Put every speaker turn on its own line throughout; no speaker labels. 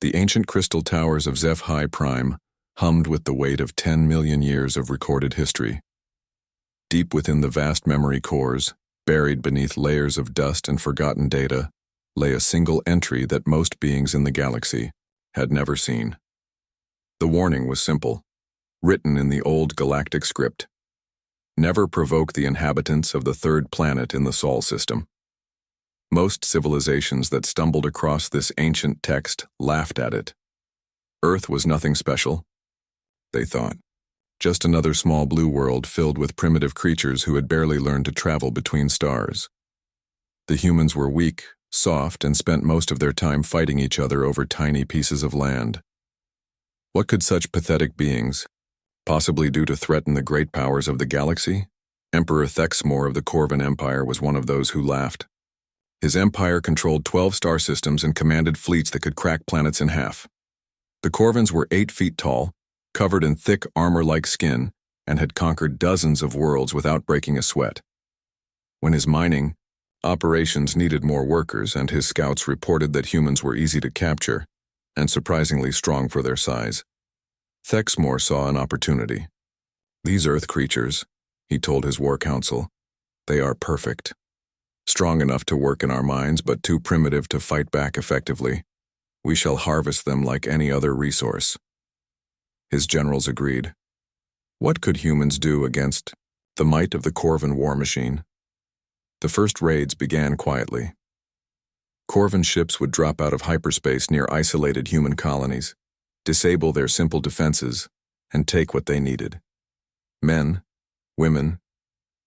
The ancient crystal towers of HFY Prime hummed with the weight of 10 million years of recorded history. Deep within the vast memory cores, buried beneath layers of dust and forgotten data, lay a single entry that most beings in the galaxy had never seen. The warning was simple, written in the old galactic script. Never provoke the inhabitants of the third planet in the Sol system. Most civilizations that stumbled across this ancient text laughed at it. Earth was nothing special, they thought. Just another small blue world filled with primitive creatures who had barely learned to travel between stars. The humans were weak, soft, and spent most of their time fighting each other over tiny pieces of land. What could such pathetic beings, possibly due to threaten the great powers of the galaxy? Emperor Thexmore of the Corvan Empire was one of those who laughed. His empire controlled 12 star systems and commanded fleets that could crack planets in half. The Corvans were 8 feet tall, covered in thick armor-like skin, and had conquered dozens of worlds without breaking a sweat. When his mining operations needed more workers and his scouts reported that humans were easy to capture and surprisingly strong for their size, Thexmore saw an opportunity. These Earth creatures, he told his war council, they are perfect. Strong enough to work in our mines, but too primitive to fight back effectively. We shall harvest them like any other resource. His generals agreed. What could humans do against the might of the Corvan war machine? The first raids began quietly. Corvan ships would drop out of hyperspace near isolated human colonies, disable their simple defenses, and take what they needed. Men, women,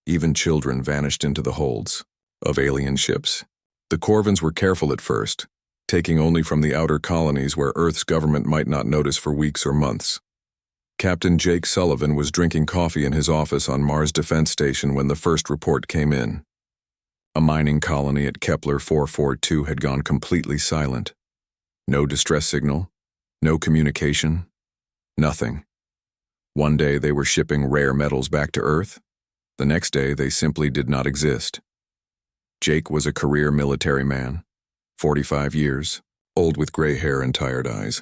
even children vanished into the holds of alien ships. The Corvans were careful at first, taking only from the outer colonies where Earth's government might not notice for weeks or months. Captain Jake Sullivan was drinking coffee in his office on Mars Defense Station when the first report came in. A mining colony at Kepler 442 had gone completely silent. No distress signal, no communication, nothing. One day they were shipping rare metals back to Earth. The next day they simply did not exist. Jake was a career military man, 45 years, old with gray hair and tired eyes.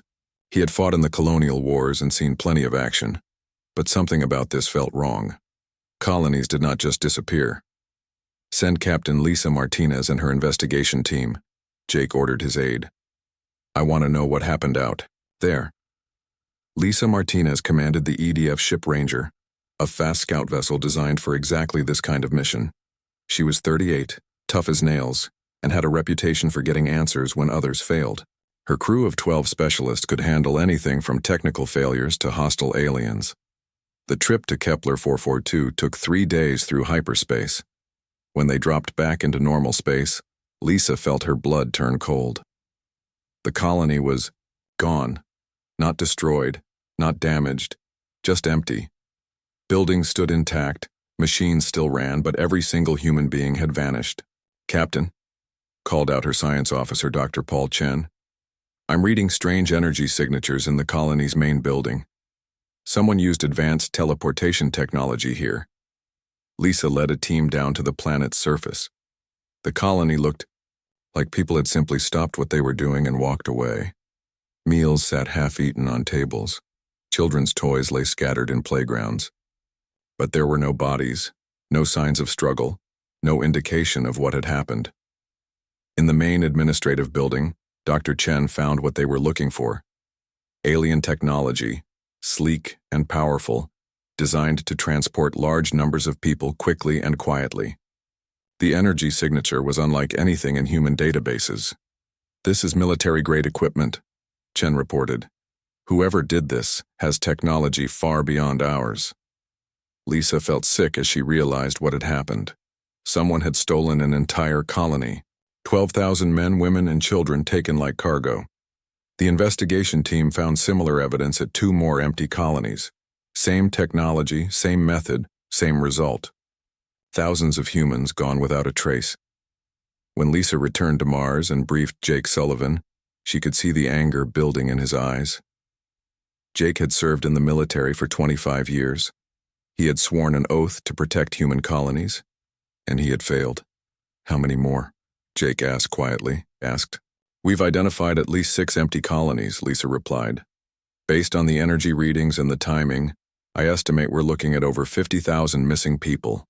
He had fought in the colonial wars and seen plenty of action, but something about this felt wrong. Colonies did not just disappear. Send Captain Lisa Martinez and her investigation team, Jake ordered his aide. I want to know what happened out there. Lisa Martinez commanded the EDF Ship Ranger, a fast scout vessel designed for exactly this kind of mission. She was 38, tough as nails, and had a reputation for getting answers when others failed. Her crew of 12 specialists could handle anything from technical failures to hostile aliens. The trip to Kepler 442 took 3 days through hyperspace. When they dropped back into normal space, Lisa felt her blood turn cold. The colony was gone, not destroyed, not damaged, just empty. Buildings stood intact, machines still ran, but every single human being had vanished. Captain, called out her science officer, Dr. Paul Chen, I'm reading strange energy signatures in the colony's main building. Someone used advanced teleportation technology here. Lisa led a team down to the planet's surface. The colony looked like people had simply stopped what they were doing and walked away. Meals sat half-eaten on tables. Children's toys lay scattered in playgrounds. But there were no bodies, no signs of struggle, no indication of what had happened. In the main administrative building, Dr. Chen found what they were looking for. Alien technology, sleek and powerful, designed to transport large numbers of people quickly and quietly. The energy signature was unlike anything in human databases. This is military-grade equipment, Chen reported. Whoever did this has technology far beyond ours. Lisa felt sick as she realized what had happened. Someone had stolen an entire colony. 12,000 men, women, and children taken like cargo. The investigation team found similar evidence at 2 more empty colonies. Same technology, same method, same result. Thousands of humans gone without a trace. When Lisa returned to Mars and briefed Jake Sullivan, she could see the anger building in his eyes. Jake had served in the military for 25 years. He had sworn an oath to protect human colonies, and he had failed. How many more? Jake asked quietly. We've identified at least 6 empty colonies, Lisa replied. Based on the energy readings and the timing, I estimate we're looking at over 50,000 missing people.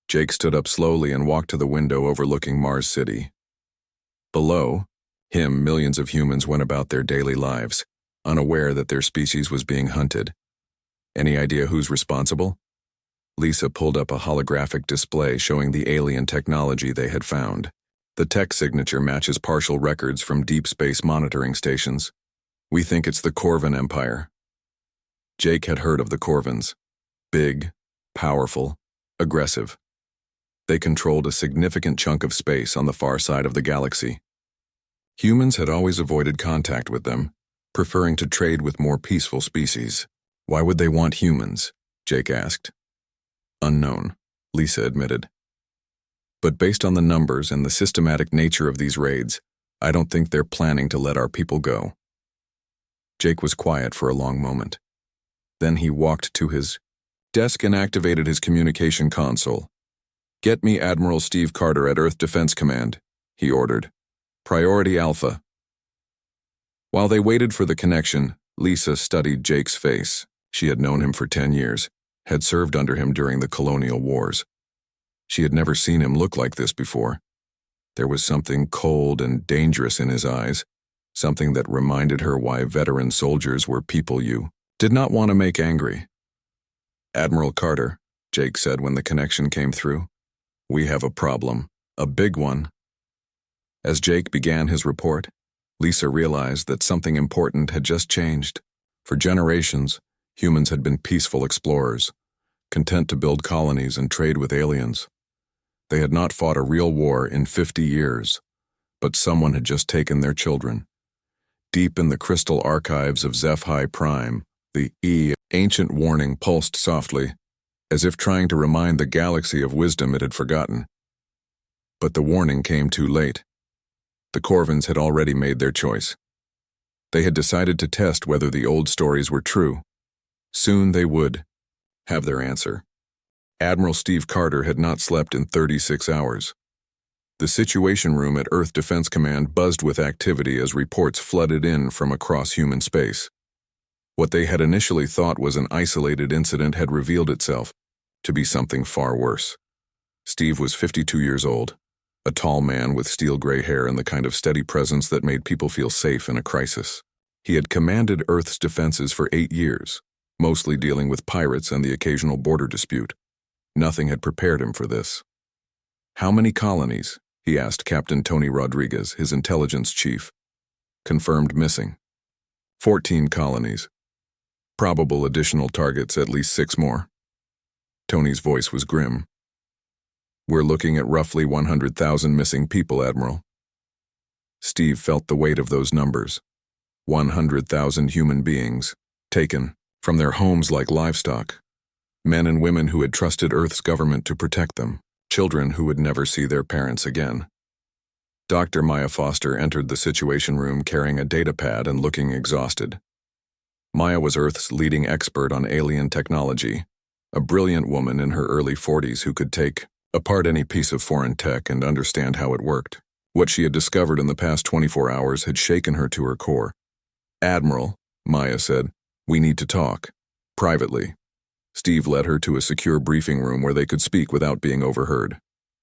Jake stood up slowly and walked to the window overlooking Mars City. Below him, millions of humans went about their daily lives, unaware that their species was being hunted. Any idea who's responsible? Lisa pulled up a holographic display showing the alien technology they had found. The tech signature matches partial records from deep space monitoring stations. We think it's the Corvan Empire. Jake had heard of the Corvans. Big, powerful, aggressive. They controlled a significant chunk of space on the far side of the galaxy. Humans had always avoided contact with them, preferring to trade with more peaceful species. Why would they want humans? Jake asked. Unknown, Lisa admitted. But based on the numbers and the systematic nature of these raids, I don't think they're planning to let our people go. Jake was quiet for a long moment. Then he walked to his desk and activated his communication console. Get me Admiral Steve Carter at Earth Defense Command, he ordered. Priority Alpha. While they waited for the connection, Lisa studied Jake's face. She had known him for 10 years, had served under him during the colonial wars. She had never seen him look like this before. There was something cold and dangerous in his eyes, something that reminded her why veteran soldiers were people you did not want to make angry. Admiral Carter, Jake said when the connection came through, we have a problem, a big one. As Jake began his report, Lisa realized that something important had just changed. For generations, humans had been peaceful explorers, content to build colonies and trade with aliens. They had not fought a real war in 50 years, but someone had just taken their children. Deep in the crystal archives of HFY Prime, the ancient warning pulsed softly, as if trying to remind the galaxy of wisdom it had forgotten. But the warning came too late. The Corvans had already made their choice. They had decided to test whether the old stories were true. Soon they would have their answer. Admiral Steve Carter had not slept in 36 hours. The Situation Room at Earth Defense Command buzzed with activity as reports flooded in from across human space. What they had initially thought was an isolated incident had revealed itself to be something far worse. Steve was 52 years old, a tall man with steel-gray hair and the kind of steady presence that made people feel safe in a crisis. He had commanded Earth's defenses for 8 years, mostly dealing with pirates and the occasional border dispute. Nothing had prepared him for this. How many colonies? He asked Captain Tony Rodriguez, his intelligence chief. Confirmed missing. 14 colonies. Probable additional targets, at least 6 more. Tony's voice was grim. We're looking at roughly 100,000 missing people, Admiral. Steve felt the weight of those numbers. 100,000 human beings, taken from their homes like livestock. Men and women who had trusted Earth's government to protect them. Children who would never see their parents again. Dr. Maya Foster entered the Situation Room carrying a data pad and looking exhausted. Maya was Earth's leading expert on alien technology, a brilliant woman in her early 40s who could take apart any piece of foreign tech and understand how it worked. What she had discovered in the past 24 hours had shaken her to her core. Admiral, Maya said, we need to talk. Privately. Steve led her to a secure briefing room where they could speak without being overheard.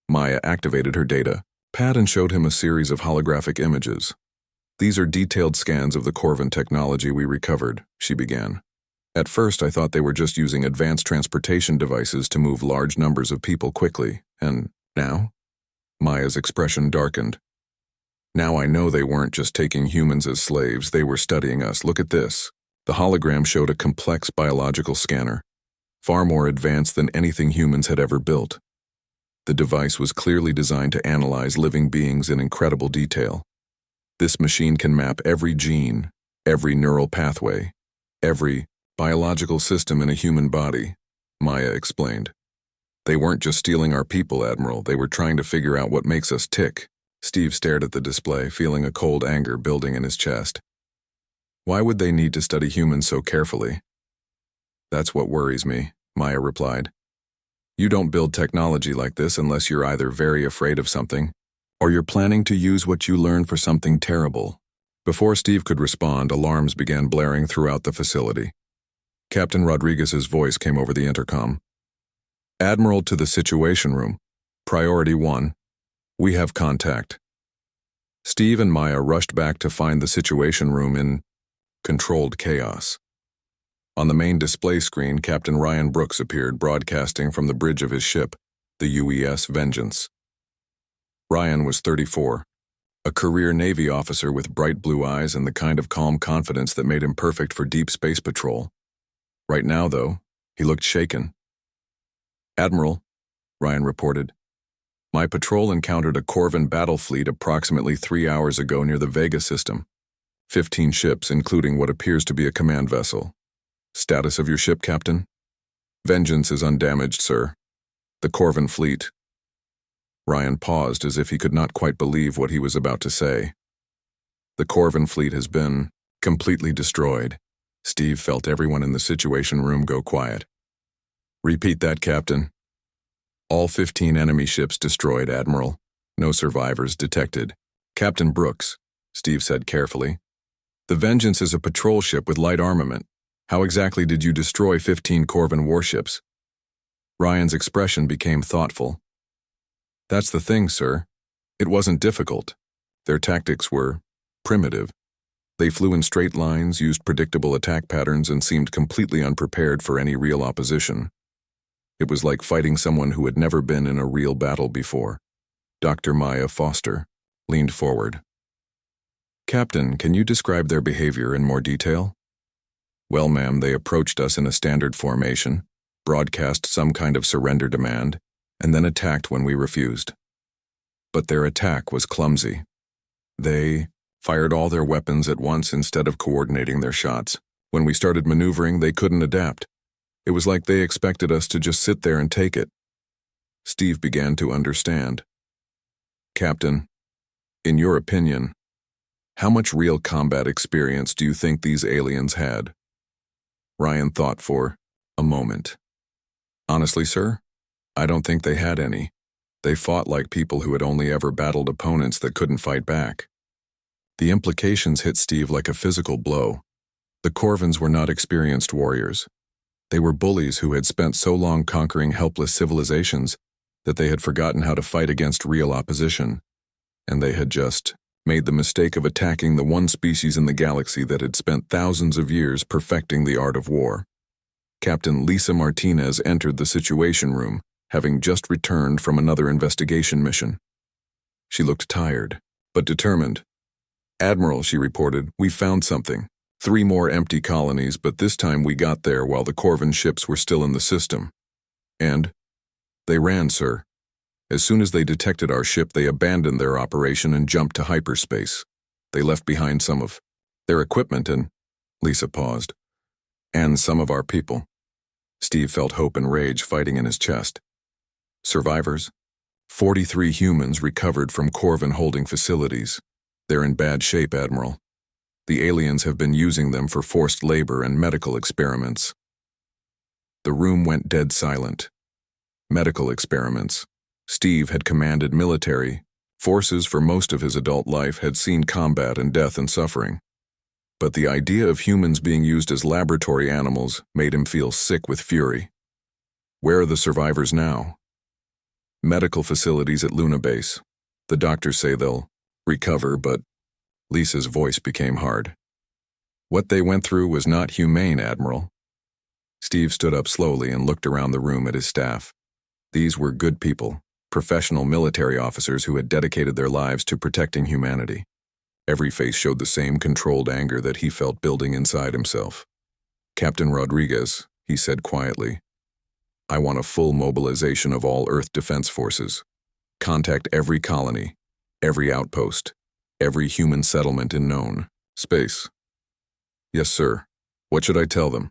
Maya activated her data pad and showed him a series of holographic images. These are detailed scans of the Corvan technology we recovered, she began. At first I thought they were just using advanced transportation devices to move large numbers of people quickly, and now? Maya's expression darkened. Now I know they weren't just taking humans as slaves, they were studying us. Look at this. The hologram showed a complex biological scanner, far more advanced than anything humans had ever built. The device was clearly designed to analyze living beings in incredible detail. This machine can map every gene, every neural pathway, every biological system in a human body, Maya explained. They weren't just stealing our people, Admiral, they were trying to figure out what makes us tick. Steve stared at the display, feeling a cold anger building in his chest. Why would they need to study humans so carefully? That's what worries me, Maya replied. You don't build technology like this unless you're either very afraid of something Or you're planning to use what you learned for something terrible. Before Steve could respond, alarms began blaring throughout the facility. Captain Rodriguez's voice came over the intercom. Admiral to the Situation Room. Priority 1. We have contact. Steve and Maya rushed back to find the Situation Room in controlled chaos. On the main display screen, Captain Ryan Brooks appeared, broadcasting from the bridge of his ship, the UES Vengeance. Ryan was 34, a career Navy officer with bright blue eyes and the kind of calm confidence that made him perfect for deep space patrol. Right now, though, he looked shaken. Admiral, Ryan reported, my patrol encountered a Corvan battle fleet approximately 3 hours ago near the Vega system. 15 ships, including what appears to be a command vessel. Status of your ship, Captain? Vengeance is undamaged, sir. The Corvan fleet. Ryan paused as if he could not quite believe what he was about to say. The Corvan fleet has been completely destroyed. Steve felt everyone in the Situation Room go quiet. Repeat that, Captain. All 15 enemy ships destroyed, Admiral. No survivors detected. Captain Brooks, Steve said carefully. The Vengeance is a patrol ship with light armament. How exactly did you destroy 15 Corvan warships? Ryan's expression became thoughtful. That's the thing, sir. It wasn't difficult. Their tactics were primitive. They flew in straight lines, used predictable attack patterns, and seemed completely unprepared for any real opposition. It was like fighting someone who had never been in a real battle before. Dr. Maya Foster leaned forward. Captain, can you describe their behavior in more detail? Well, ma'am, they approached us in a standard formation, broadcast some kind of surrender demand, and then attacked when we refused. But their attack was clumsy. They fired all their weapons at once instead of coordinating their shots. When we started maneuvering, they couldn't adapt. It was like they expected us to just sit there and take it. Steve began to understand. Captain, in your opinion, how much real combat experience do you think these aliens had? Ryan thought for a moment. Honestly, sir, I don't think they had any. They fought like people who had only ever battled opponents that couldn't fight back. The implications hit Steve like a physical blow. The Corvans were not experienced warriors. They were bullies who had spent so long conquering helpless civilizations that they had forgotten how to fight against real opposition, and they had just made the mistake of attacking the one species in the galaxy that had spent thousands of years perfecting the art of war. Captain Lisa Martinez entered the Situation Room, having just returned from another investigation mission. She looked tired, but determined. Admiral, she reported, we found something. 3 more empty colonies, but this time we got there while the Corvan ships were still in the system. And they ran, sir. As soon as they detected our ship, they abandoned their operation and jumped to hyperspace. They left behind some of their equipment and, Lisa paused, and some of our people. Steve felt hope and rage fighting in his chest. Survivors? 43 humans recovered from Corvan holding facilities. They're in bad shape, Admiral. The aliens have been using them for forced labor and medical experiments. The room went dead silent. Medical experiments. Steve had commanded military forces for most of his adult life, had seen combat and death and suffering. But the idea of humans being used as laboratory animals made him feel sick with fury. Where are the survivors now? Medical facilities at Luna Base. The doctors say they'll recover, but Lisa's voice became hard. What they went through was not humane, Admiral. Steve stood up slowly and looked around the room at his staff. These were good people, professional military officers who had dedicated their lives to protecting humanity. Every face showed the same controlled anger that he felt building inside himself. Captain Rodriguez, he said quietly, I want a full mobilization of all Earth Defense Forces. Contact every colony, every outpost, every human settlement in known space. Yes, sir. What should I tell them?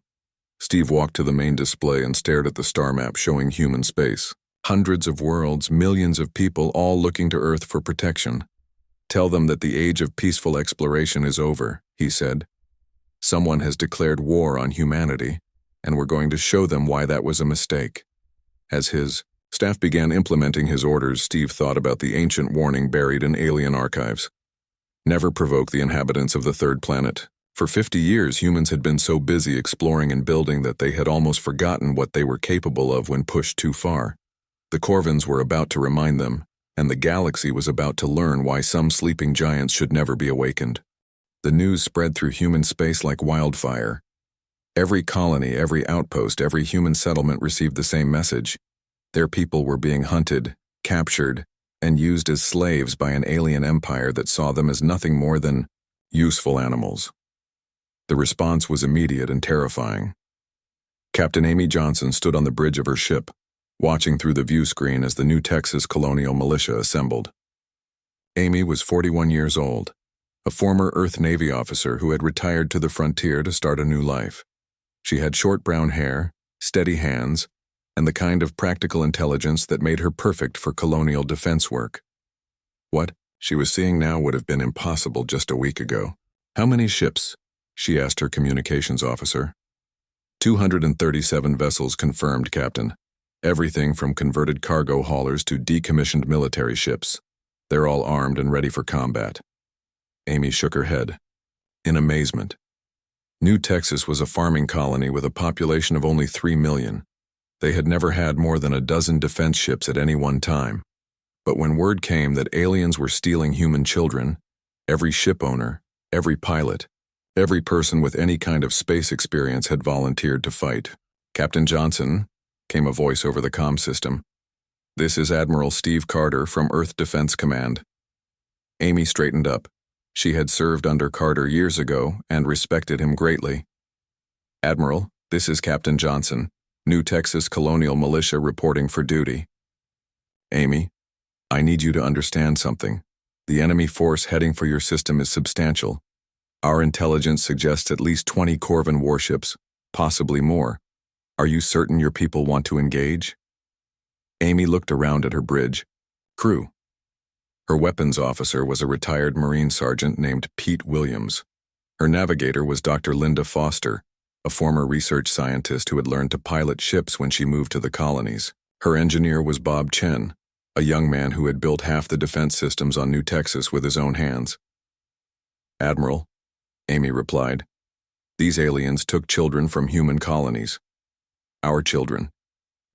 Steve walked to the main display and stared at the star map showing human space. Hundreds of worlds, millions of people, all looking to Earth for protection. Tell them that the age of peaceful exploration is over, he said. Someone has declared war on humanity, and we're going to show them why that was a mistake. As his Staff began implementing his orders. Steve thought about the ancient warning buried in alien archives. Never provoke the inhabitants of the third planet. For 50 years, humans had been so busy exploring and building that they had almost forgotten what they were capable of when pushed too far. The Corvins were about to remind them, and the galaxy was about to learn why some sleeping giants should never be awakened. The news spread through human space like wildfire. Every colony, every outpost, every human settlement received the same message. Their people were being hunted, captured, and used as slaves by an alien empire that saw them as nothing more than useful animals. The response was immediate and terrifying. Captain Amy Johnson stood on the bridge of her ship, watching through the view screen as the New Texas Colonial Militia assembled. Amy was 41 years old, a former Earth Navy officer who had retired to the frontier to start a new life. She had short brown hair, steady hands, and the kind of practical intelligence that made her perfect for colonial defense work. What she was seeing now would have been impossible just a week ago. "How many ships?" she asked her communications officer. 237 vessels confirmed, Captain. Everything from converted cargo haulers to decommissioned military ships. They're all armed and ready for combat. Amy shook her head, in amazement. New Texas was a farming colony with a population of only 3 million. They had never had more than a dozen defense ships at any one time. But when word came that aliens were stealing human children, every ship owner, every pilot, every person with any kind of space experience had volunteered to fight. "Captain Johnson," came a voice over the comm system. "This is Admiral Steve Carter from Earth Defense Command." Amy straightened up. She had served under Carter years ago and respected him greatly. "Admiral, this is Captain Johnson, New Texas Colonial Militia reporting for duty." "Amy, I need you to understand something. The enemy force heading for your system is substantial. Our intelligence suggests at least 20 Corvin warships, possibly more. Are you certain your people want to engage?" Amy looked around at her bridge. Crew. Her weapons officer was a retired Marine sergeant named Pete Williams. Her navigator was Dr. Linda Foster, a former research scientist who had learned to pilot ships when she moved to the colonies. Her engineer was Bob Chen, a young man who had built half the defense systems on New Texas with his own hands. "Admiral," Amy replied, "these aliens took children from human colonies. Our children.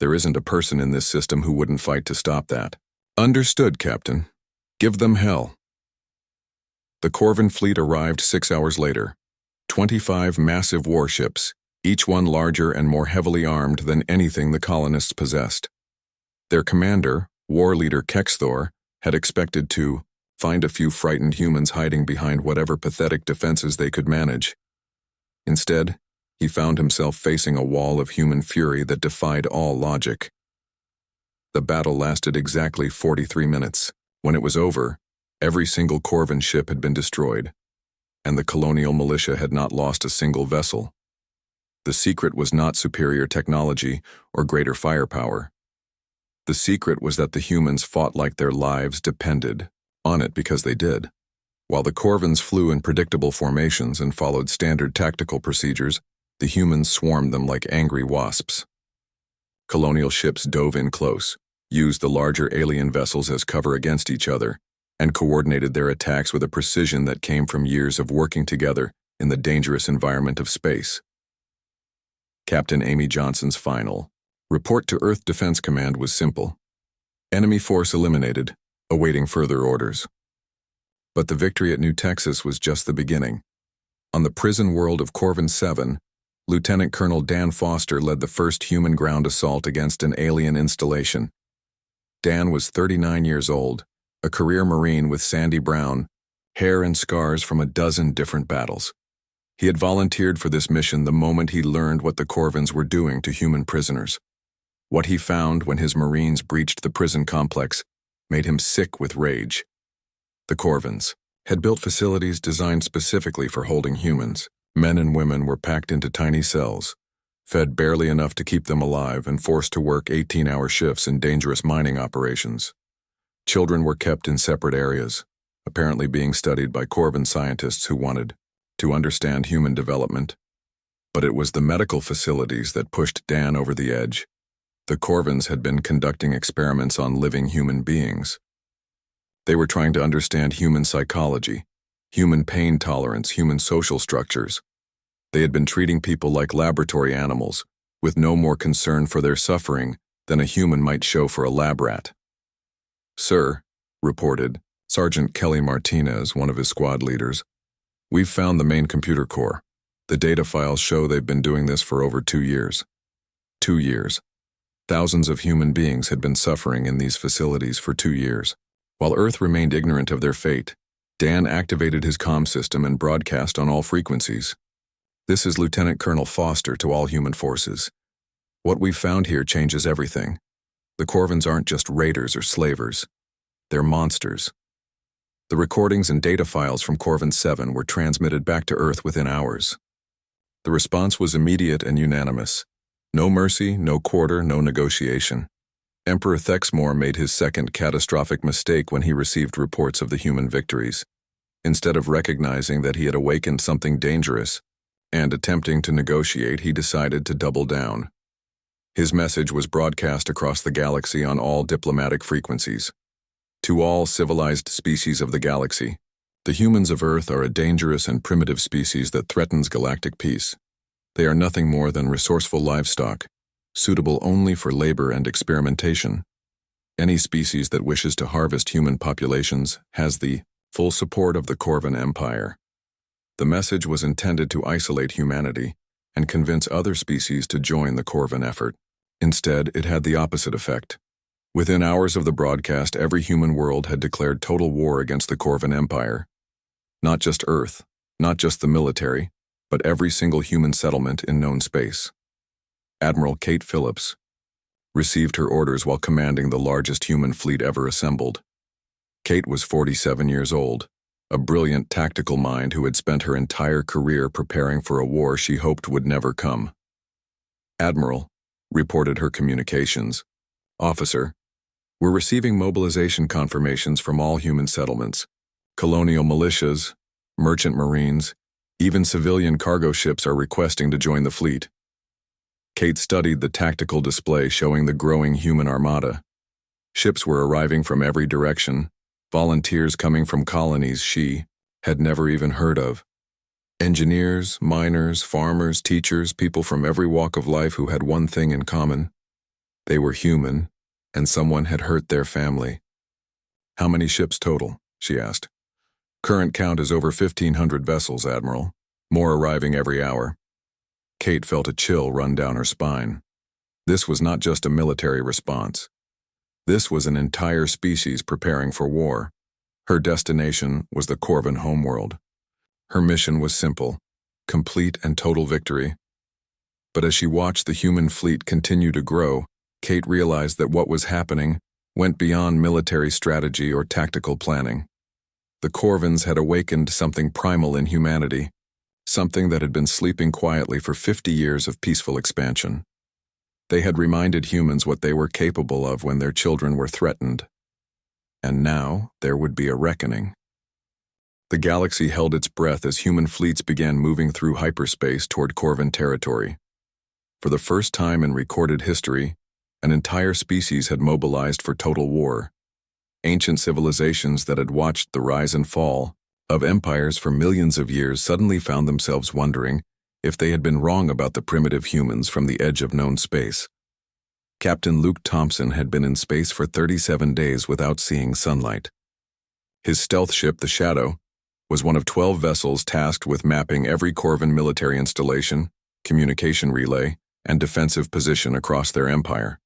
There isn't a person in this system who wouldn't fight to stop that." "Understood, Captain. Give them hell." The Corvin fleet arrived 6 hours later. 25 massive warships, each one larger and more heavily armed than anything the colonists possessed. Their commander, war leader Kexthor, had expected to find a few frightened humans hiding behind whatever pathetic defenses they could manage. Instead, he found himself facing a wall of human fury that defied all logic. The battle lasted exactly 43 minutes. When it was over, every single Corvin ship had been destroyed, and the colonial militia had not lost a single vessel. The secret was not superior technology or greater firepower. The secret was that the humans fought like their lives depended on it because they did. While the Corvins flew in predictable formations and followed standard tactical procedures, the humans swarmed them like angry wasps. Colonial ships dove in close, used the larger alien vessels as cover against each other, and coordinated their attacks with a precision that came from years of working together in the dangerous environment of space. Captain Amy Johnson's final report to Earth Defense Command was simple. Enemy force eliminated, awaiting further orders. But the victory at New Texas was just the beginning. On the prison world of Corvin 7, Lieutenant Colonel Dan Foster led the first human ground assault against an alien installation. Dan was 39 years old, a career Marine with sandy brown hair and scars from a dozen different battles. He had volunteered for this mission the moment he learned what the Corvins were doing to human prisoners. What he found when his Marines breached the prison complex made him sick with rage. The Corvins had built facilities designed specifically for holding humans. Men and women were packed into tiny cells, fed barely enough to keep them alive and forced to work 18-hour shifts in dangerous mining operations. Children were kept in separate areas, apparently being studied by Corvin scientists who wanted to understand human development. But it was the medical facilities that pushed Dan over the edge. The Corvins had been conducting experiments on living human beings. They were trying to understand human psychology, human pain tolerance, human social structures. They had been treating people like laboratory animals, with no more concern for their suffering than a human might show for a lab rat. "Sir," reported Sergeant Kelly Martinez, one of his squad leaders, "we've found the main computer core. The data files show they've been doing this for over 2 years. 2 years. Thousands of human beings had been suffering in these facilities for 2 years. While Earth remained ignorant of their fate, Dan activated his comm system and broadcast on all frequencies. This is Lieutenant Colonel Foster to all human forces. What we've found here changes everything. The Corvins aren't just raiders or slavers. They're monsters." The recordings and data files from Corvin 7 were transmitted back to Earth within hours. The response was immediate and unanimous. No mercy, no quarter, no negotiation. Emperor Thexmore made his second catastrophic mistake when he received reports of the human victories. Instead of recognizing that he had awakened something dangerous and attempting to negotiate, he decided to double down. His message was broadcast across the galaxy on all diplomatic frequencies. To all civilized species of the galaxy, the humans of Earth are a dangerous and primitive species that threatens galactic peace. They are nothing more than resourceful livestock, suitable only for labor and experimentation. Any species that wishes to harvest human populations has the full support of the Corvin Empire. The message was intended to isolate humanity and convince other species to join the Corvin effort. Instead, it had the opposite effect. Within hours of the broadcast, every human world had declared total war against the Corvin Empire. Not just Earth, not just the military, but every single human settlement in known space. Admiral Kate Phillips received her orders while commanding the largest human fleet ever assembled. Kate was 47 years old, a brilliant tactical mind who had spent her entire career preparing for a war she hoped would never come. "Admiral," reported her communications, "Officer, we're receiving mobilization confirmations from all human settlements, colonial militias, merchant marines, even civilian cargo ships are requesting to join the fleet." Kate studied the tactical display showing the growing human armada. Ships were arriving from every direction, volunteers coming from colonies she had never even heard of. Engineers, miners, farmers, teachers, people from every walk of life who had one thing in common. They were human, and someone had hurt their family. "How many ships total?" she asked. "Current count is over 1,500 vessels, Admiral. More arriving every hour." Kate felt a chill run down her spine. This was not just a military response. This was an entire species preparing for war. Her destination was the Corvin homeworld. Her mission was simple: complete and total victory. But as she watched the human fleet continue to grow, Kate realized that what was happening went beyond military strategy or tactical planning. The Corvins had awakened something primal in humanity, something that had been sleeping quietly for 50 years of peaceful expansion. They had reminded humans what they were capable of when their children were threatened. And now there would be a reckoning. The galaxy held its breath as human fleets began moving through hyperspace toward Corvin territory. For the first time in recorded history, an entire species had mobilized for total war. Ancient civilizations that had watched the rise and fall of empires for millions of years suddenly found themselves wondering if they had been wrong about the primitive humans from the edge of known space. Captain Luke Thompson had been in space for 37 days without seeing sunlight. His stealth ship, the Shadow, was one of 12 vessels tasked with mapping every Corvin military installation, communication relay, and defensive position across their empire.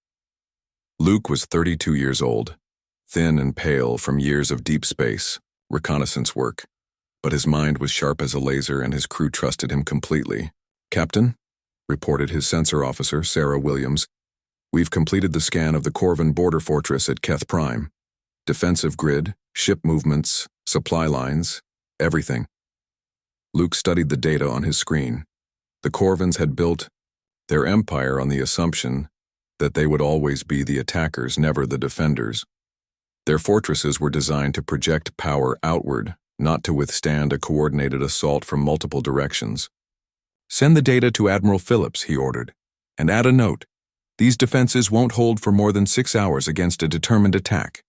Luke was 32 years old, thin and pale from years of deep space, reconnaissance work, but his mind was sharp as a laser and his crew trusted him completely. "Captain," reported his sensor officer, Sarah Williams, "we've completed the scan of the Corvin border fortress at Keth Prime. Defensive grid, ship movements, supply lines, everything." Luke studied the data on his screen. The Corvins had built their empire on the assumption that they would always be the attackers, never the defenders. Their fortresses were designed to project power outward, not to withstand a coordinated assault from multiple directions. "Send the data to Admiral Phillips," he ordered, "and add a note. These defenses won't hold for more than 6 hours against a determined attack.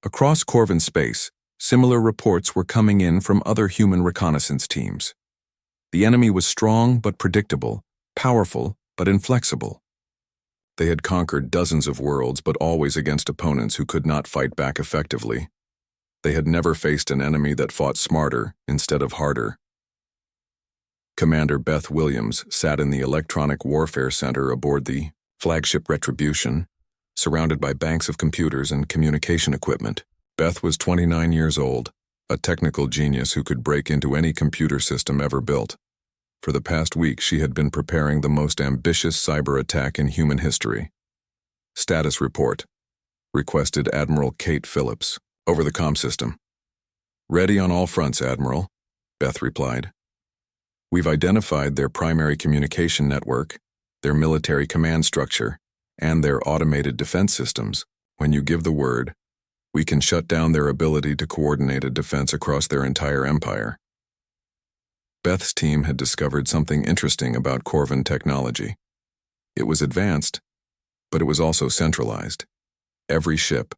Across Corvin space, similar reports were coming in from other human reconnaissance teams. The enemy was strong but predictable, powerful but inflexible. They had conquered dozens of worlds, but always against opponents who could not fight back effectively. They had never faced an enemy that fought smarter instead of harder. Commander Beth Williams sat in the Electronic Warfare Center aboard the flagship Retribution, surrounded by banks of computers and communication equipment. Beth was 29 years old, a technical genius who could break into any computer system ever built. For the past week, she had been preparing the most ambitious cyber attack in human history. Status report. Requested Admiral Kate Phillips. Over the comm system. Ready on all fronts, Admiral, Beth replied. We've identified their primary communication network, their military command structure, and their automated defense systems. When you give the word, we can shut down their ability to coordinate a defense across their entire empire. Beth's team had discovered something interesting about Corvin technology. It was advanced, but it was also centralized. Every ship,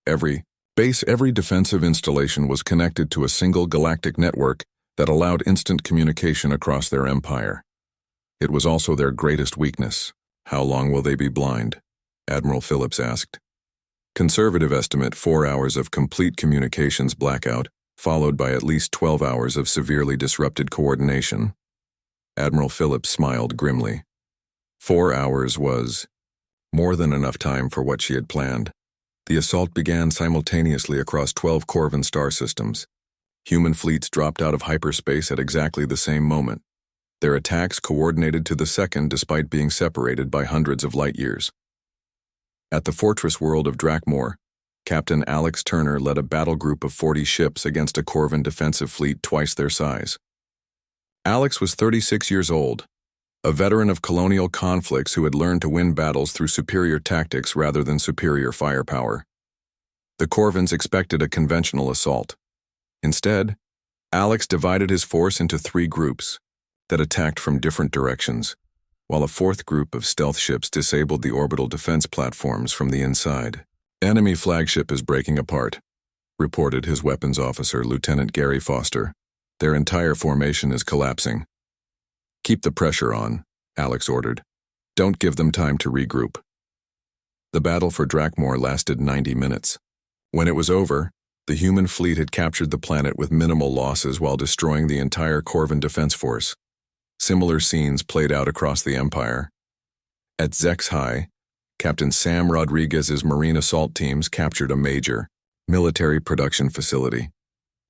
every base, every defensive installation was connected to a single galactic network that allowed instant communication across their empire. It was also their greatest weakness. How long will they be blind? Admiral Phillips asked. Conservative estimate: 4 hours of complete communications blackout, followed by at least 12 hours of severely disrupted coordination. Admiral Phillips smiled grimly. 4 hours was more than enough time for what she had planned. The assault began simultaneously across 12 Corvin star systems. Human fleets dropped out of hyperspace at exactly the same moment. Their attacks coordinated to the second despite being separated by hundreds of light years. At the fortress world of Drakmor, Captain Alex Turner led a battle group of 40 ships against a Corvin defensive fleet twice their size. Alex was 36 years old, a veteran of colonial conflicts who had learned to win battles through superior tactics rather than superior firepower. The Corvins expected a conventional assault. Instead, Alex divided his force into 3 groups that attacked from different directions, while a 4th group of stealth ships disabled the orbital defense platforms from the inside. Enemy flagship is breaking apart, reported his weapons officer, Lieutenant Gary Foster. Their entire formation is collapsing. Keep the pressure on, Alex ordered. Don't give them time to regroup. The battle for Drakmor lasted 90 minutes. When it was over, the human fleet had captured the planet with minimal losses while destroying the entire Corvin defense force. Similar scenes played out across the Empire. At Zex High, Captain Sam Rodriguez's Marine assault teams captured a major military production facility.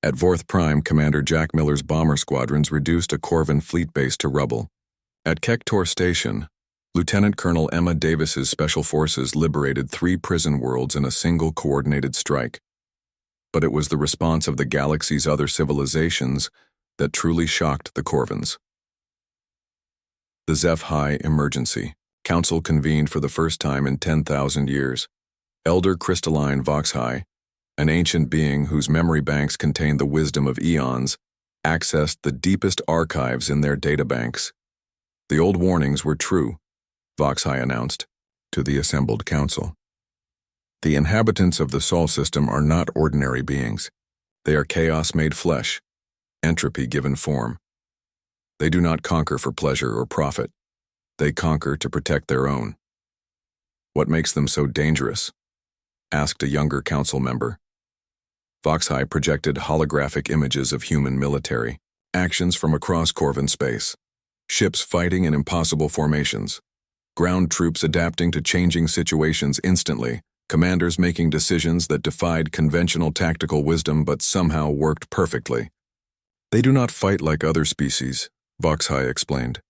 At Vorth Prime, Commander Jack Miller's bomber squadrons reduced a Corvin fleet base to rubble. At Kektor Station, Lieutenant Colonel Emma Davis's special forces liberated 3 prison worlds in a single coordinated strike. But it was the response of the galaxy's other civilizations that truly shocked the Corvins. The Zeph High Emergency Council convened for the first time in 10,000 years. Elder Crystalline Vox High, an ancient being whose memory banks contained the wisdom of eons, accessed the deepest archives in their databanks. The old warnings were true, Vox High announced to the assembled council. The inhabitants of the Sol system are not ordinary beings. They are chaos made flesh, entropy given form. They do not conquer for pleasure or profit. They conquer to protect their own. What makes them so dangerous? Asked a younger council member. Vox High projected holographic images of human military actions from across Corvin space. Ships fighting in impossible formations. Ground troops adapting to changing situations instantly. Commanders making decisions that defied conventional tactical wisdom but somehow worked perfectly. They do not fight like other species, Vox High explained.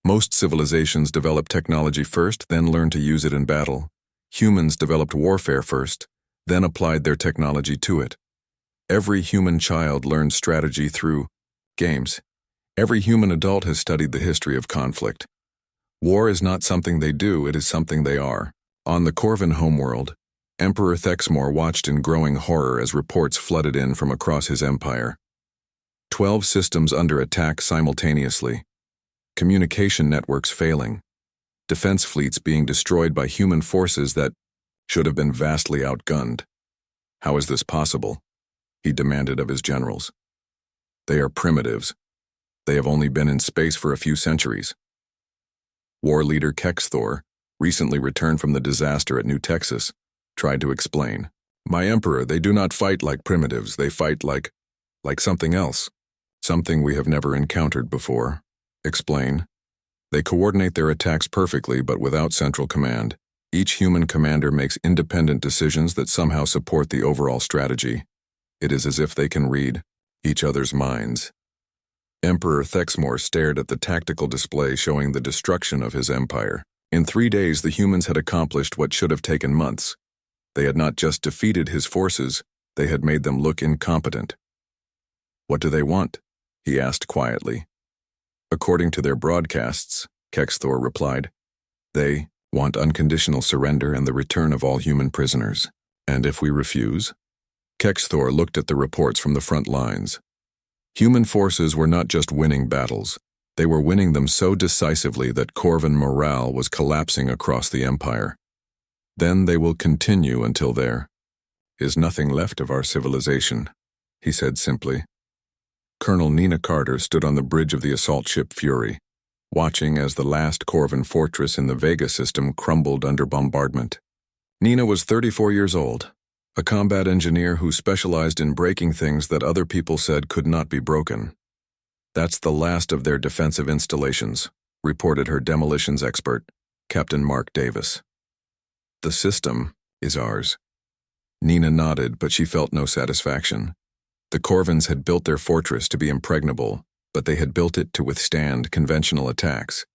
Most civilizations develop technology first, then learn to use it in battle. Humans developed warfare first, then applied their technology to it. Every human child learns strategy through games. Every human adult has studied the history of conflict. War is not something they do, it is something they are. On the Corvin homeworld, Emperor Thexmor watched in growing horror as reports flooded in from across his empire. 12 systems under attack simultaneously. Communication networks failing. defense fleets being destroyed by human forces that should have been vastly outgunned. How is this possible? He demanded of his generals. They are primitives. They have only been in space for a few centuries. War leader Kexthor, recently returned from the disaster at New Texas, tried to explain. My emperor, they do not fight like primitives, they fight like something else. Something we have never encountered before. Explain. They coordinate their attacks perfectly but without central command. Each human commander makes independent decisions that somehow support the overall strategy. It is as if they can read each other's minds. Emperor Thexmore stared at the tactical display showing the destruction of his empire. In 3 days, the humans had accomplished what should have taken months. They had not just defeated his forces, they had made them look incompetent. What do they want? He asked quietly. According to their broadcasts, Kexthor replied, they want unconditional surrender and the return of all human prisoners. And if we refuse? Kexthor looked at the reports from the front lines. Human forces were not just winning battles, they were winning them so decisively that Corvan morale was collapsing across the empire. Then they will continue until there is nothing left of our civilization, he said simply. Colonel Nina Carter stood on the bridge of the assault ship Fury, watching as the last Corvan fortress in the Vega system crumbled under bombardment. Nina was 34 years old, a combat engineer who specialized in breaking things that other people said could not be broken. That's the last of their defensive installations, reported her demolitions expert, Captain Mark Davis. The system is ours. Nina nodded, but she felt no satisfaction. The Corvans had built their fortress to be impregnable, but they had built it to withstand conventional attacks.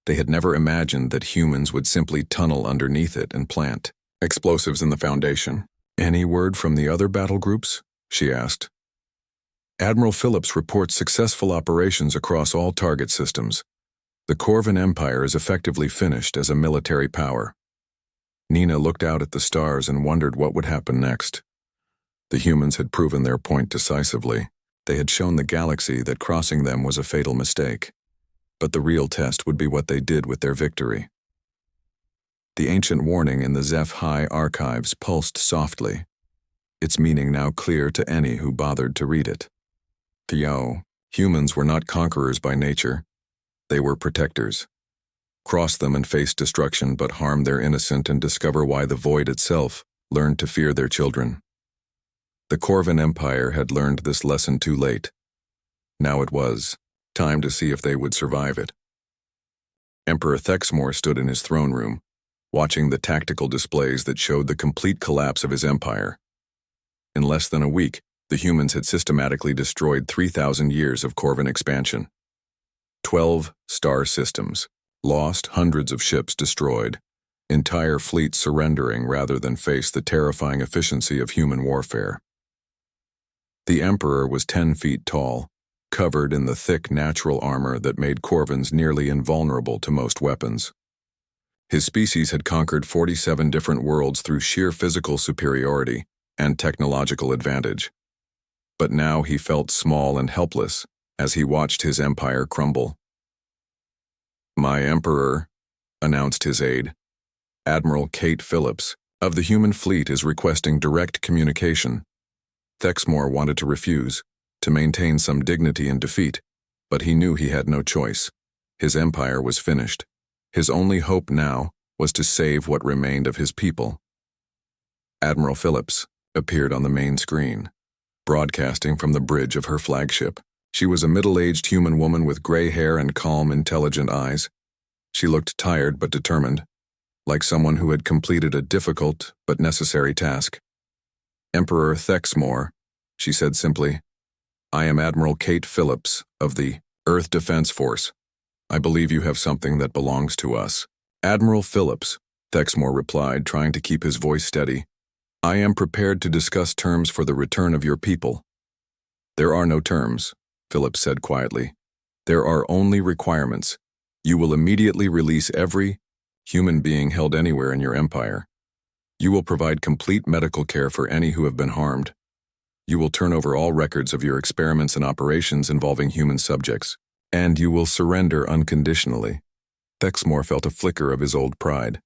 They had never imagined that humans would simply tunnel underneath it and plant explosives in the foundation. Any word from the other battle groups? She asked. Admiral Phillips reports successful operations across all target systems. The Corvan Empire is effectively finished as a military power. Nina looked out at the stars and wondered what would happen next. The humans had proven their point decisively. They had shown the galaxy that crossing them was a fatal mistake. But the real test would be what they did with their victory. The ancient warning in the HFY archives pulsed softly, its meaning now clear to any who bothered to read it. Theo, humans were not conquerors by nature. They were protectors. Cross them and face destruction, but harm their innocent and discover why the void itself learned to fear their children. The Corvan Empire had learned this lesson too late. Now it was time to see if they would survive it. Emperor Thexmore stood in his throne room, watching the tactical displays that showed the complete collapse of his empire. In less than a week, the humans had systematically destroyed 3,000 years of Corvan expansion. 12 star systems, lost, hundreds of ships destroyed, entire fleets surrendering rather than face the terrifying efficiency of human warfare. The Emperor was 10 feet tall, covered in the thick natural armor that made Corvans nearly invulnerable to most weapons. His species had conquered 47 different worlds through sheer physical superiority and technological advantage. But now he felt small and helpless as he watched his empire crumble. My Emperor, announced his aide, Admiral Kate Phillips, of the human fleet is requesting direct communication. Thexmore wanted to refuse, to maintain some dignity in defeat, but he knew he had no choice. His empire was finished. His only hope now was to save what remained of his people. Admiral Phillips appeared on the main screen, broadcasting from the bridge of her flagship. She was a middle-aged human woman with gray hair and calm, intelligent eyes. She looked tired but determined, like someone who had completed a difficult but necessary task. Emperor Thexmore, she said simply, I am Admiral Kate Phillips of the Earth Defense Force. I believe you have something that belongs to us. Admiral Phillips, Thexmore replied, trying to keep his voice steady. I am prepared to discuss terms for the return of your people. There are no terms, Phillips said quietly. There are only requirements. You will immediately release every human being held anywhere in your empire. You will provide complete medical care for any who have been harmed. You will turn over all records of your experiments and operations involving human subjects. And you will surrender unconditionally. Thexmore felt a flicker of his old pride.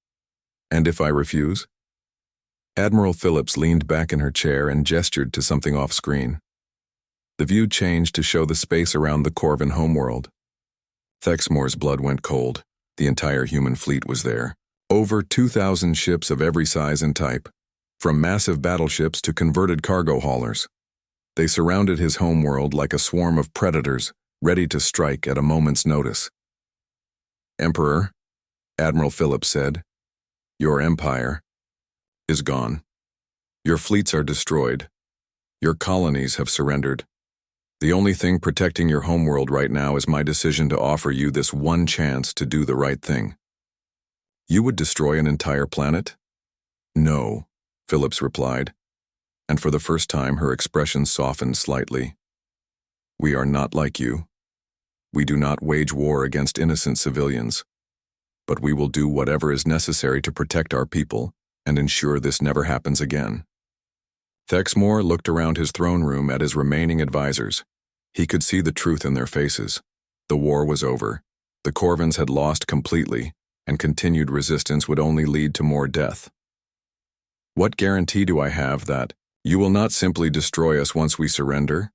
And if I refuse? Admiral Phillips leaned back in her chair and gestured to something off-screen. The view changed to show the space around the Corvin homeworld. Thexmore's blood went cold. The entire human fleet was there. Over 2,000 ships of every size and type, from massive battleships to converted cargo haulers. They surrounded his homeworld like a swarm of predators, ready to strike at a moment's notice. Emperor, Admiral Phillips said, your empire is gone. Your fleets are destroyed. Your colonies have surrendered. The only thing protecting your homeworld right now is my decision to offer you this one chance to do the right thing. You would destroy an entire planet? No, Phillips replied, and for the first time her expression softened slightly. We are not like you. We do not wage war against innocent civilians, but we will do whatever is necessary to protect our people and ensure this never happens again. Thexmore looked around his throne room at his remaining advisors. He could see the truth in their faces. The war was over. The Corvins had lost completely, and continued resistance would only lead to more death. What guarantee do I have that you will not simply destroy us once we surrender?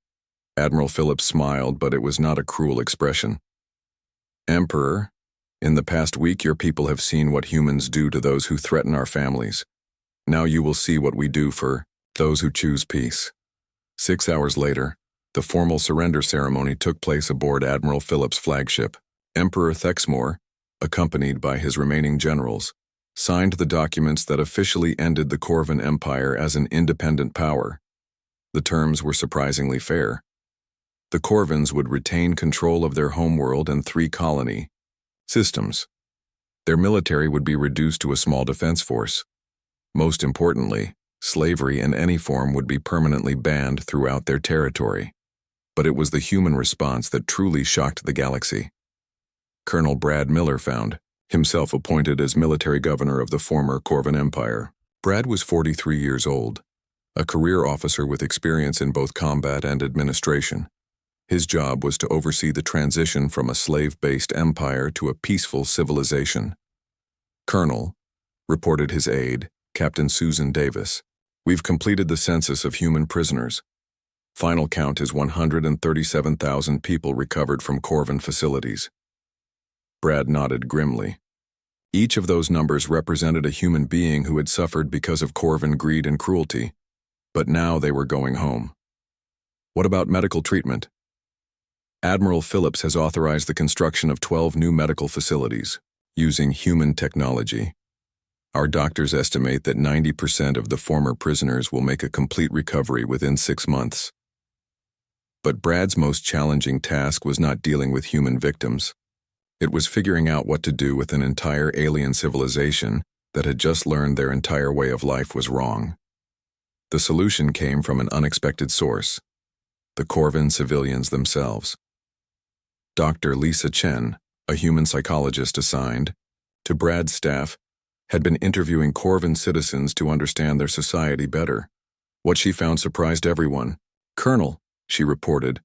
Admiral Phillips smiled, but it was not a cruel expression. Emperor, in the past week your people have seen what humans do to those who threaten our families. Now you will see what we do for those who choose peace. 6 hours later, the formal surrender ceremony took place aboard Admiral Phillips' flagship. Emperor Thexmore, accompanied by his remaining generals, signed the documents that officially ended the Corvin Empire as an independent power. The terms were surprisingly fair. The Corvins would retain control of their homeworld and 3 colony systems. Their military would be reduced to a small defense force. Most importantly, slavery in any form would be permanently banned throughout their territory. But it was the human response that truly shocked the galaxy. Colonel Brad Miller found himself appointed as military governor of the former Corvin Empire. Brad was 43 years old, a career officer with experience in both combat and administration. His job was to oversee the transition from a slave-based empire to a peaceful civilization. Colonel, reported his aide, Captain Susan Davis, we've completed the census of human prisoners. Final count is 137,000 people recovered from Corvin facilities. Brad nodded grimly. Each of those numbers represented a human being who had suffered because of Corvin greed and cruelty, but now they were going home. What about medical treatment? Admiral Phillips has authorized the construction of 12 new medical facilities, using human technology. Our doctors estimate that 90% of the former prisoners will make a complete recovery within 6 months. But Brad's most challenging task was not dealing with human victims. It was figuring out what to do with an entire alien civilization that had just learned their entire way of life was wrong. The solution came from an unexpected source: the Corvin civilians themselves. Dr. Lisa Chen, a human psychologist assigned to Brad's staff, had been interviewing Corvin citizens to understand their society better. What she found surprised everyone. Colonel, she reported,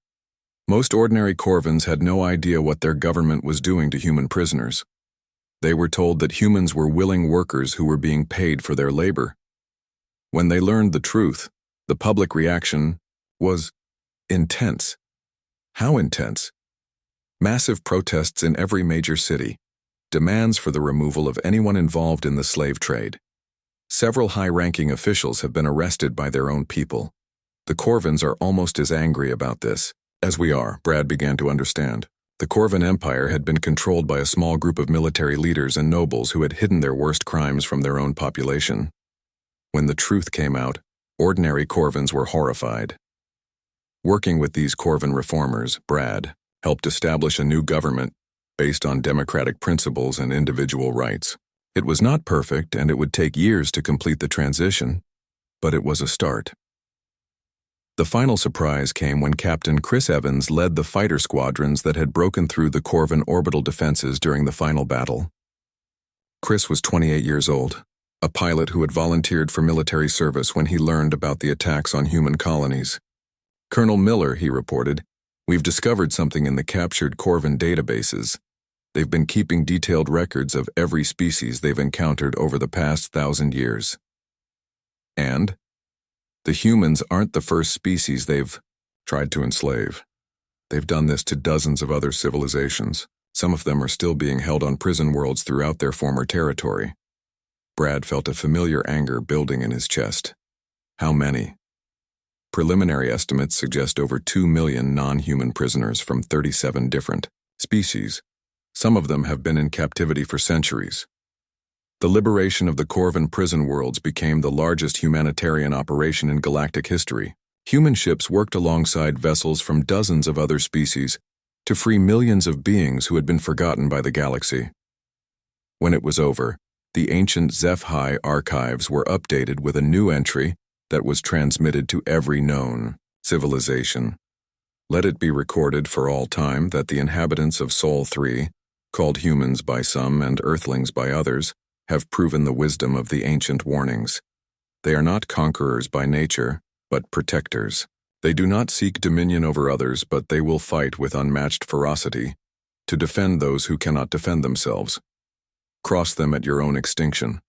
most ordinary Corvins had no idea what their government was doing to human prisoners. They were told that humans were willing workers who were being paid for their labor. When they learned the truth, the public reaction was intense. How intense? Massive protests in every major city, demands for the removal of anyone involved in the slave trade. Several high-ranking officials have been arrested by their own people. The Corvins are almost as angry about this as we are, Brad began to understand. The Corvin Empire had been controlled by a small group of military leaders and nobles who had hidden their worst crimes from their own population. When the truth came out, ordinary Corvins were horrified. Working with these Corvin reformers, Brad helped establish a new government based on democratic principles and individual rights. It was not perfect, and it would take years to complete the transition, but it was a start. The final surprise came when Captain Chris Evans led the fighter squadrons that had broken through the Corvin orbital defenses during the final battle. Chris was 28 years old, a pilot who had volunteered for military service when he learned about the attacks on human colonies. Colonel Miller, he reported, we've discovered something in the captured Corvin databases. They've been keeping detailed records of every species they've encountered over the past 1,000 years. And the humans aren't the first species they've tried to enslave. They've done this to dozens of other civilizations. Some of them are still being held on prison worlds throughout their former territory. Brad felt a familiar anger building in his chest. How many? Preliminary estimates suggest over 2 million non-human prisoners from 37 different species. Some of them have been in captivity for centuries. The liberation of the Corvan prison worlds became the largest humanitarian operation in galactic history. Human ships worked alongside vessels from dozens of other species to free millions of beings who had been forgotten by the galaxy. When it was over, the ancient HFY archives were updated with a new entry that was transmitted to every known civilization. Let it be recorded for all time that the inhabitants of Sol 3, called humans by some and Earthlings by others, have proven the wisdom of the ancient warnings. They are not conquerors by nature, but protectors. They do not seek dominion over others, but they will fight with unmatched ferocity to defend those who cannot defend themselves. Cross them at your own extinction.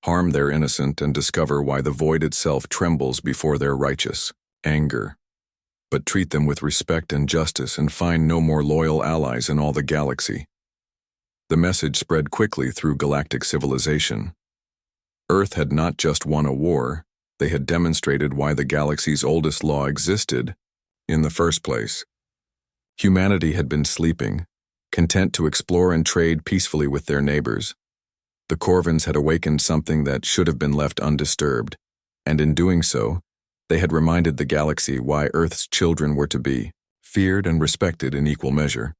Harm their innocent and discover why the void itself trembles before their righteous anger. But treat them with respect and justice and find no more loyal allies in all the galaxy. The message spread quickly through galactic civilization. Earth had not just won a war, they had demonstrated why the galaxy's oldest law existed in the first place. Humanity had been sleeping, content to explore and trade peacefully with their neighbors. The Corvans had awakened something that should have been left undisturbed, and in doing so, they had reminded the galaxy why Earth's children were to be feared and respected in equal measure.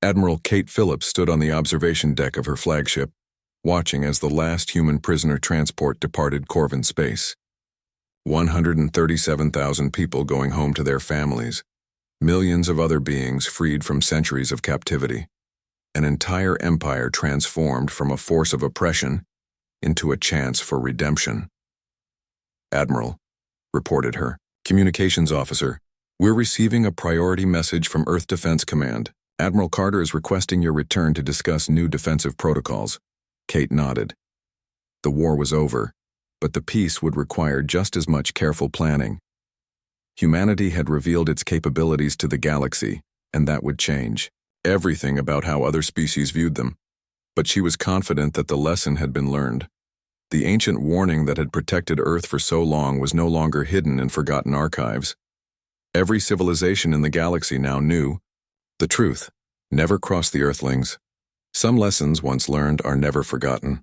Admiral Kate Phillips stood on the observation deck of her flagship, watching as the last human prisoner transport departed Corvan space. 137,000 people going home to their families, millions of other beings freed from centuries of captivity, an entire empire transformed from a force of oppression into a chance for redemption. Admiral, reported her communications officer, we're receiving a priority message from Earth Defense Command. Admiral Carter is requesting your return to discuss new defensive protocols. Kate nodded. The war was over, but the peace would require just as much careful planning. Humanity had revealed its capabilities to the galaxy, and that would change everything about how other species viewed them. But she was confident that the lesson had been learned. The ancient warning that had protected Earth for so long was no longer hidden in forgotten archives. Every civilization in the galaxy now knew the truth. Never cross the Earthlings. Some lessons once learned are never forgotten.